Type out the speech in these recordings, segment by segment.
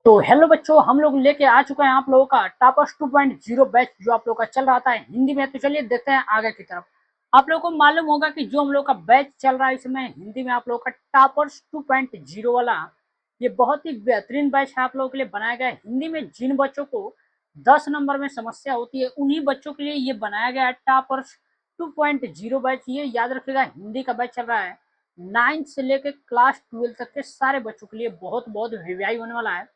तो हेलो बच्चों, हम लोग लेके आ चुके हैं आप लोगों का टॉपर्स 2.0 बैच जो आप लोगों का चल रहा था हिंदी में। तो चलिए देखते हैं आगे की तरफ। आप लोगों को मालूम होगा कि जो हम लोग का बैच चल रहा है इसमें हिंदी में आप लोगों का टॉपर्स 2.0 वाला, ये बहुत ही बेहतरीन बैच है आप लोगों के लिए बनाया गया है। हिंदी में जिन बच्चों को 10 नंबर में समस्या होती है उन्हीं बच्चों के लिए ये बनाया गया है टॉपर्स 2.0 बैच। ये याद रखिएगा, हिंदी का बैच चल रहा है 9th से लेकर क्लास 12 तक के सारे बच्चों के लिए। बहुत बहुत वीवीआई होने वाला है।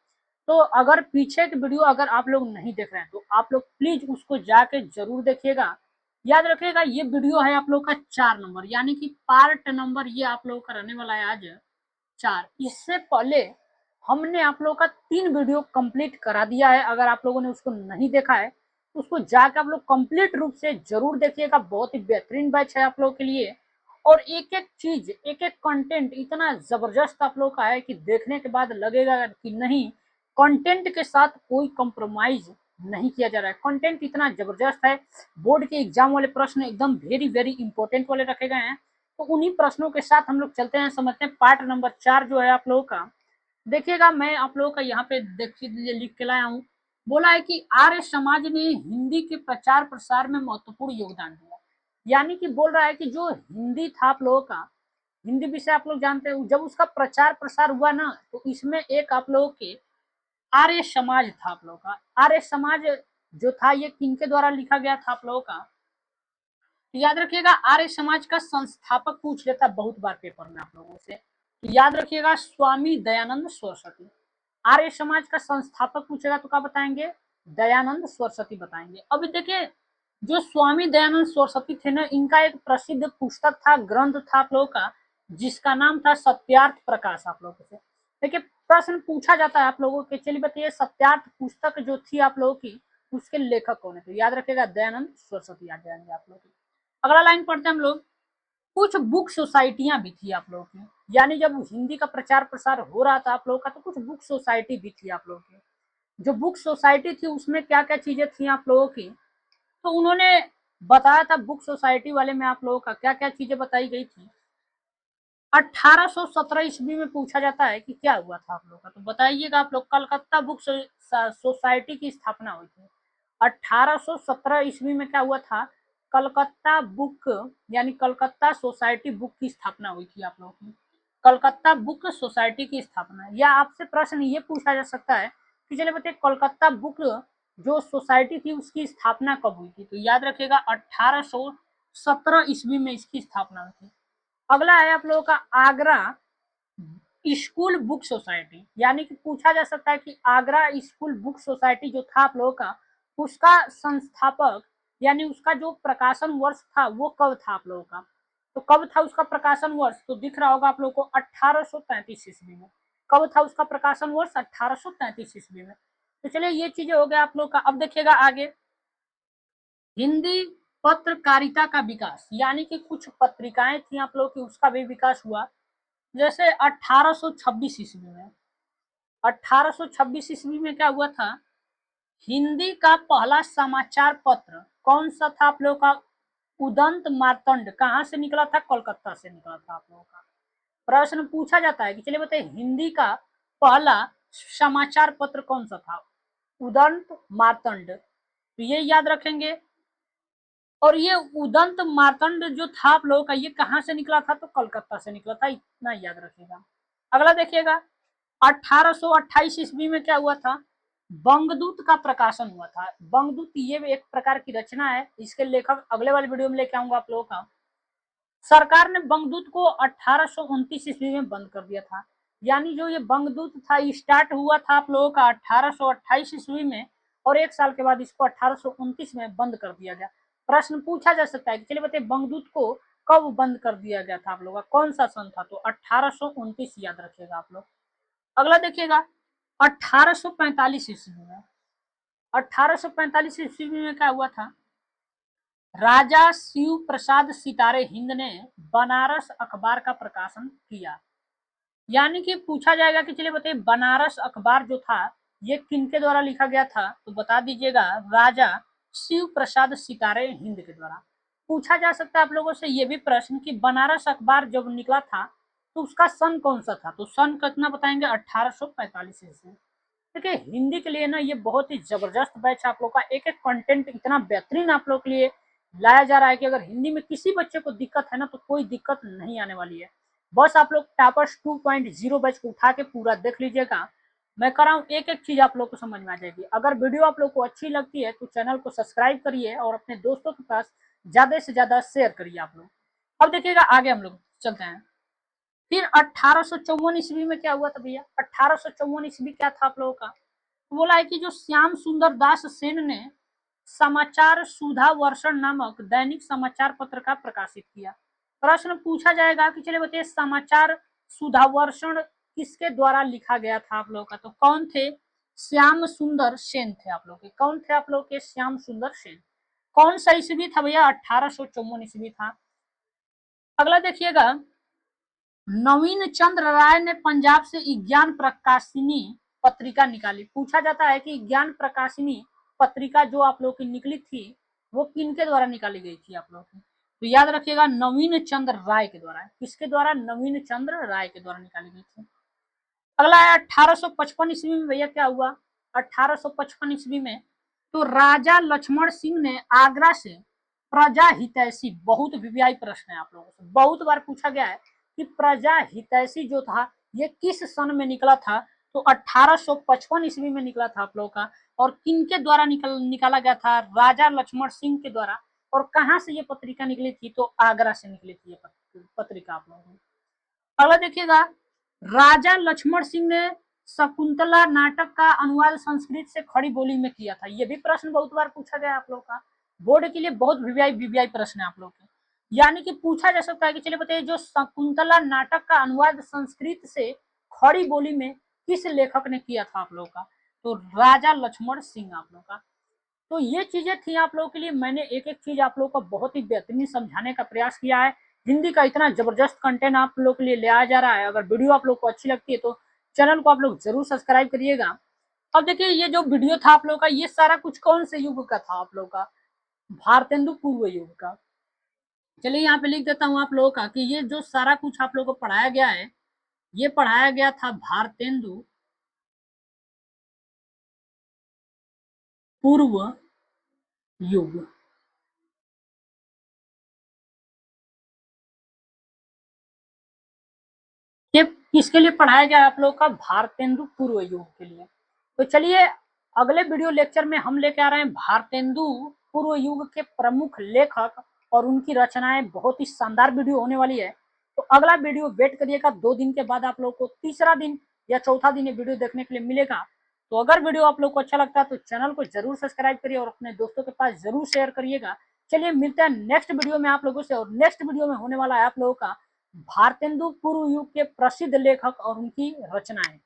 तो अगर पीछे की वीडियो अगर आप लोग नहीं देख रहे हैं तो आप लोग प्लीज उसको जाके जरूर देखिएगा। याद रखिएगा, ये वीडियो है आप लोग का 4 नंबर, यानी कि पार्ट नंबर ये आप लोगों का रहने वाला है आज 4। इससे पहले हमने आप लोगों का 3 वीडियो कंप्लीट करा दिया है। अगर आप लोगों ने उसको नहीं देखा है तो उसको जाकर आप लोग कंप्लीट रूप से जरूर देखिएगा। बहुत ही बेहतरीन बैच है आप लोगों के लिए। और एक एक चीज, एक एक कंटेंट इतना जबरदस्त आप लोग का है कि देखने के बाद लगेगा कि नहीं, कंटेंट के साथ कोई कंप्रोमाइज नहीं किया जा रहा है। कंटेंट इतना जबरदस्त है। बोर्ड के एग्जाम वाले प्रश्न एकदम वेरी वेरी इंपॉर्टेंट वाले रखे गए हैं। तो उन्हीं प्रश्नों के साथ हम लोग चलते हैं, समझते हैं पार्ट नंबर 4 जो है आप लोगों का। देखिएगा, मैं आप लोगों का यहाँ पे देखिए लिख के लाया हूँ। बोला है कि आर्य समाज ने हिंदी के प्रचार प्रसार में महत्वपूर्ण योगदान दिया। यानी कि बोल रहा है कि जो हिंदी था आप लोगों का, हिंदी विषय आप लोग जानते हैं, जब उसका प्रचार प्रसार हुआ ना तो इसमें एक आप लोगों के आर्य समाज था आप लोगों का। आर्य समाज जो था ये किनके द्वारा लिखा गया था आप लोगों का, तो याद रखिएगा आर्य समाज का संस्थापक पूछ लेता बहुत बार पेपर में आप लोगों से। तो याद रखिएगा स्वामी दयानंद सरस्वती। आर्य समाज का संस्थापक पूछेगा तो क्या बताएंगे, दयानंद सरस्वती बताएंगे। अभी देखिए, जो स्वामी दयानंद सरस्वती थे ना, इनका एक प्रसिद्ध पुस्तक था, ग्रंथ था आप लोगों का, जिसका नाम था सत्यार्थ प्रकाश। आप लोगों से देखिए प्रश्न पूछा जाता है आप लोगों के, चलिए बताइए सत्यार्थ पुस्तक जो थी आप लोगों की उसके लेखक कौन है। तो याद रखिएगा दयानंद सरस्वती याद जाएंगे आप लोग। अगला लाइन पढ़ते हैं हम लोग। कुछ बुक सोसाइटियां भी थी आप लोगों की, यानी जब हिंदी का प्रचार प्रसार हो रहा था आप लोगों का तो कुछ बुक सोसाइटी भी थी आप लोगों की। जो बुक सोसाइटी थी उसमें क्या क्या चीजें थी आप लोगों की, तो उन्होंने बताया था बुक सोसाइटी वाले में आप लोगों का क्या क्या चीजें बताई गई थी। 1817 ईस्वी में पूछा जाता है कि क्या हुआ था आप लोग का, तो बताइएगा आप लोग। कलकत्ता बुक सोसाइटी की स्थापना हुई थी 1817 ईस्वी में। क्या हुआ था, कलकत्ता बुक यानी कलकत्ता सोसाइटी बुक की स्थापना हुई थी आप लोगों की। कलकत्ता बुक सोसाइटी की स्थापना, या आपसे प्रश्न ये पूछा जा सकता है कि चलिए बताइए कलकत्ता बुक जो सोसाइटी थी उसकी स्थापना कब हुई थी। तो याद रखिएगा 1817 ईस्वी में इसकी स्थापना हुई थी। अगला है आप लोगों का आगरा स्कूल बुक सोसाइटी, यानी कि पूछा जा सकता है कि आगरा स्कूल बुक सोसाइटी जो था आप लोगों का, उसका संस्थापक यानी उसका जो प्रकाशन वर्ष था वो कब था आप लोगों का। तो कब था उसका प्रकाशन वर्ष, तो दिख रहा होगा आप लोगों को 1833 ईस्वी में। कब था उसका प्रकाशन वर्ष, 1833 ईस्वी में। तो चलिए ये चीजें हो गया आप लोग का। अब देखिएगा आगे, हिंदी पत्रकारिता का विकास, यानी कि कुछ पत्रिकाएं थी आप लोग की उसका भी विकास हुआ। जैसे 1826 ईस्वी में, 1826 ईस्वी में क्या हुआ था, हिंदी का पहला समाचार पत्र कौन सा था आप लोगों का, उदंत मार्तंड। कहाँ से निकला था, कोलकाता से निकला था आप लोगों का। प्रश्न पूछा जाता है कि चलिए बताइए हिंदी का पहला समाचार पत्र कौन सा था, उदंत मार्तंड। तो ये याद रखेंगे। और ये उदंत मार्तंड जो था आप लोगों का, ये कहाँ से निकला था, तो कलकत्ता से निकला था, इतना याद रखिएगा। अगला देखिएगा 1828 ईस्वी में क्या हुआ था, बंगदूत का प्रकाशन हुआ था। बंगदूत ये एक प्रकार की रचना है, इसके लेखक अगले वाले वीडियो में लेके आऊंगा आप लोगों का। सरकार ने बंगदूत को 1829 ईस्वी में बंद कर दिया था। यानी जो ये बंगदूत था स्टार्ट हुआ था आप लोगों का 1828 ईस्वी में, और एक साल के बाद इसको 1829 में बंद कर दिया गया। प्रश्न पूछा जा सकता है कि चलिए बताइए बंगदूत को कब बंद कर दिया गया था आप लोगों का, कौन सा सन था, तो 1829 याद रखिएगा आप लोग। अगला देखिएगा 1845 ईस्वी में, 1845 ईस्वी में क्या हुआ था, राजा शिव प्रसाद सितारे हिंद ने बनारस अखबार का प्रकाशन किया। यानी कि पूछा जाएगा कि चलिए बताइए बनारस अखबार जो था ये किनके द्वारा लिखा गया था, तो बता दीजिएगा राजा शिव प्रसाद सितारे हिंद के द्वारा। पूछा जा सकता है आप लोगों से ये भी प्रश्न कि बनारस अखबार जब निकला था तो उसका सन कौन सा था, तो सन कितना बताएंगे 1845 ईस्वी। देखिए हिंदी के लिए ना ये बहुत ही जबरदस्त बैच है आप लोग का, एक एक कंटेंट इतना बेहतरीन आप लोग के लिए लाया जा रहा है कि अगर हिंदी में किसी बच्चे को दिक्कत है ना तो कोई दिक्कत नहीं आने वाली है। बस आप लोग टॉपर्स 2.0 बैच को उठा के पूरा देख लीजिएगा। मैं कर रहा हूँ एक एक चीज आप लोग को समझ में आ जाएगी। अगर वीडियो आप लोग को अच्छी लगती है तो चैनल को सब्सक्राइब करिए और अपने दोस्तों के पास ज्यादा से ज्यादा शेयर करिए आप लोग। अब देखिएगा आगे हम लोग चलते हैं। फिर 1854 ईस्वी में क्या हुआ था भैया? 1854 ईस्वी क्या था आप लोगों का? तो बोला है कि जो श्याम सुंदर दास सेन ने समाचार सुधा वर्षण नामक दैनिक समाचार पत्र का प्रकाशित किया। प्रश्न पूछा जाएगा कि चलिए बताइए समाचार सुधा वर्षण किसके द्वारा लिखा गया था आप लोगों का? तो कौन थे? श्याम सुंदर सेन थे आप लोग के। कौन थे आप लोग के? श्याम सुंदर सेन। कौन सा ईस्वी था भैया? 1854 ईस्वी था। अगला देखिएगा, नवीन चंद्र राय ने पंजाब से ज्ञान प्रकाशिनी पत्रिका निकाली। पूछा जाता है कि ज्ञान प्रकाशिनी पत्रिका जो आप लोग की निकली थी वो किनके द्वारा निकाली गई थी आप लोग की? तो याद रखिएगा नवीन चंद्र राय के द्वारा। किसके द्वारा? नवीन चंद्र राय के द्वारा निकाली गई थी। अगला है 1855 ईस्वी में भैया क्या हुआ? 1855 ईस्वी में तो राजा लक्ष्मण सिंह ने आगरा से प्रजा हितैषी, बहुत वीवीआई प्रश्न है आप लोगों से, बहुत बार पूछा गया है कि प्रजा हितैषी जो था ये किस सन में निकला था? तो 1855 ईस्वी में निकला था आप लोगों का। और किनके द्वारा निकाला गया था? राजा लक्ष्मण सिंह के द्वारा। और कहाँ से ये पत्रिका निकली थी? तो आगरा से निकली थी ये पत्रिका आप लोगों को। अगला देखिएगा, राजा लक्ष्मण सिंह ने शकुंतला नाटक का अनुवाद संस्कृत से खड़ी बोली में किया था। ये भी प्रश्न बहुत बार पूछा गया आप लोग का। बोर्ड के लिए बहुत वीवीआई प्रश्न है आप लोग के। यानी कि पूछा जा सकता है कि चलिए बताइए जो शकुंतला नाटक का अनुवाद संस्कृत से खड़ी बोली में किस लेखक ने किया था आप लोग का? तो राजा लक्ष्मण सिंह आप लोग का। तो ये चीजें थी आप लोगों के लिए। मैंने एक एक चीज आप लोगों को बहुत ही बेहतरीन समझाने का प्रयास किया है। हिंदी का इतना जबरदस्त कंटेंट आप लोग के लिए ले आया जा रहा है। अगर वीडियो आप लोग को अच्छी लगती है तो चैनल को आप लोग जरूर सब्सक्राइब करिएगा। अब देखिए ये जो वीडियो था आप लोग का ये सारा कुछ कौन से युग का था आप लोग का? भारतेंदु पूर्व युग का। चलिए यहाँ पे लिख देता हूँ आप लोगों का कि ये जो सारा कुछ आप लोगों को पढ़ाया गया है ये पढ़ाया गया था भारतेंदु पूर्व युग। ये किसके लिए पढ़ाया गया आप लोग का? भारतेंदु पूर्व युग के लिए। तो चलिए अगले वीडियो लेक्चर में हम लेके आ रहे हैं भारतेंदु पूर्व युग के प्रमुख लेखक और उनकी रचनाएं। बहुत ही शानदार वीडियो होने वाली है। तो अगला वीडियो वेट करिएगा, 2 दिन के बाद आप लोग को तीसरा दिन या चौथा दिन ये वीडियो देखने के लिए मिलेगा। तो अगर वीडियो आप लोग को अच्छा लगता है तो चैनल को जरूर सब्सक्राइब करिए और अपने दोस्तों के पास जरूर शेयर करिएगा। चलिए मिलते हैं नेक्स्ट वीडियो में आप लोगों से। और नेक्स्ट वीडियो में होने वाला है आप लोगों का भारतेंदु पूर्व युग के प्रसिद्ध लेखक और उनकी रचनाएं।